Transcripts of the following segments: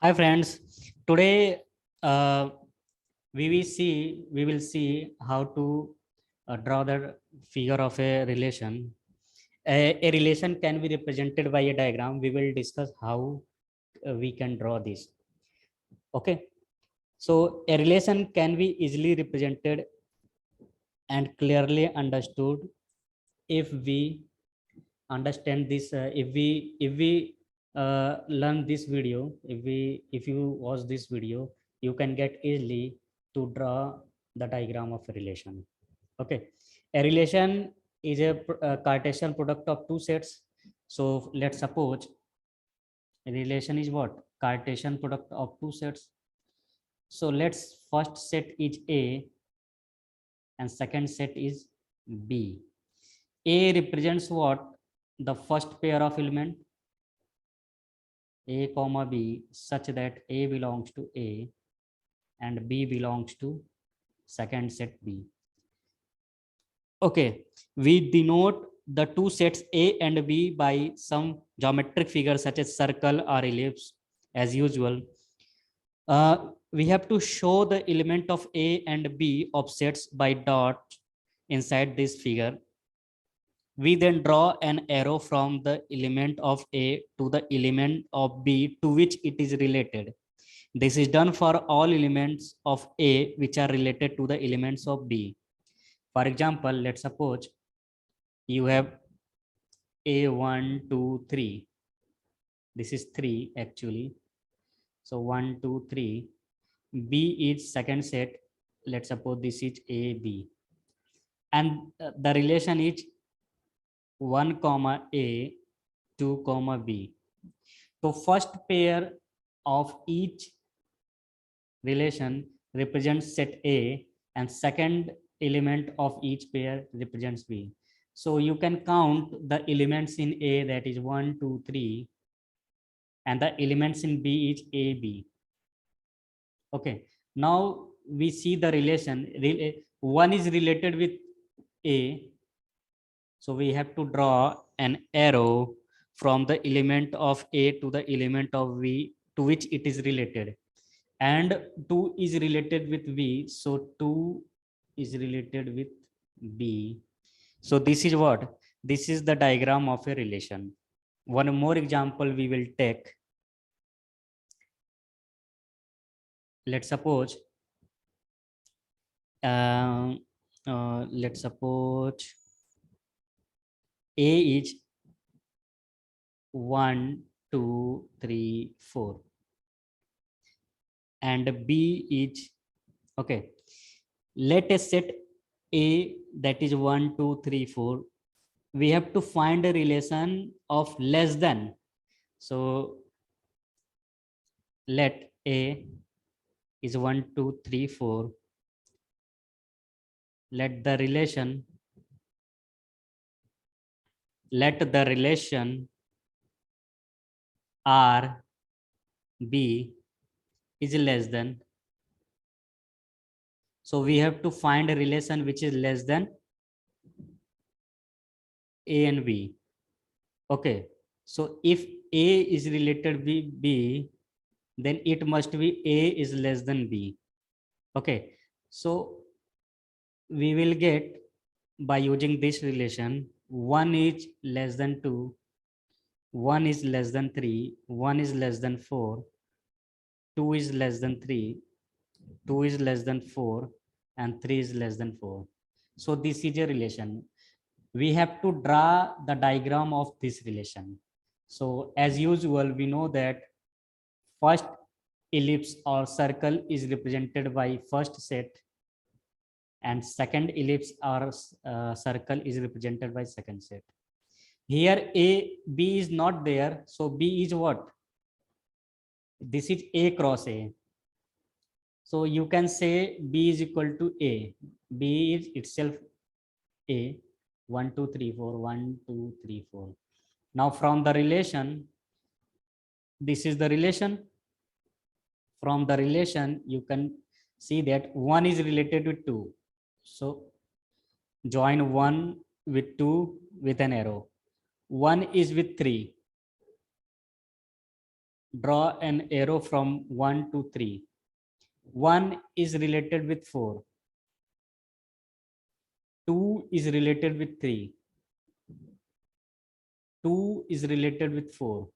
Hi friends. Today we will see how to draw the figure of a relation. A relation can be represented by a diagram. We will discuss how we can draw this. Okay. So a relation can be easily represented and clearly understood if we understand this. If we learn this video, if you watch this video, you can get easily to draw the diagram of a relation. Okay, a relation is a Cartesian product of two sets. So let's suppose a relation is what? Cartesian product of two sets. So let's first set is A and second set is B. A represents what? The first pair of element A comma B, such that A belongs to A and B belongs to second set B. Okay, we denote the two sets A and B by some geometric figure such as circle or ellipse as usual. We have to show the element of A and B offsets by dot inside this figure. We then draw an arrow from the element of A to the element of B to which it is related. This is done for all elements of A which are related to the elements of B. For example, let's suppose you have A1, 2, 3. This is 3 actually. So 1, 2, 3. B is second set. Let's suppose this is AB. And the relation is 1 comma A, 2 comma B. So first pair of each relation represents set A and second element of each pair represents B. So you can count the elements in A, that is 1, 2, 3, and the elements in B is AB. Okay, now we see the relation. One is related with A, so we have to draw an arrow from the element of A to the element of B to which it is related. And 2 is related with V, so 2 is related with B. So this is what? This is the diagram of a relation. One more example we will take. Let's suppose uh, let's suppose A is 1, 2, 3, 4 and B is okay. Let us set A, that is 1, 2, 3, 4. We have to find a relation of less than. So let A is 1, 2, 3, 4. Let the relation R B is less than. So we have to find a relation which is less than A and B. Okay. So if A is related with B, then it must be A is less than B. Okay. So we will get, by using this relation, 1 is less than 2, 1 is less than 3, 1 is less than 4, 2 is less than 3, 2 is less than 4, and 3 is less than 4. So this is a relation. We have to draw the diagram of this relation. So as usual, we know that first ellipse or circle is represented by first set and second ellipse or circle is represented by second set. Here B is not there, so B is what? This is A cross A. So you can say B is equal to A. B is itself A. 1, 2, 3, 4, 1, 2, 3, 4. Now from the relation, this is the relation. From the relation, you can see that 1 is related with 2. So join 1 with 2 with an arrow. 1 is with 3. draw an arrow from 1 to 3. 1 is related with 4. 2 is related with 3. 2 is related with 4.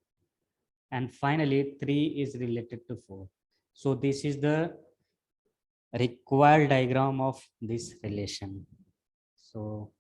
And finally, 3 is related to 4. So this is the required diagram of this relation. So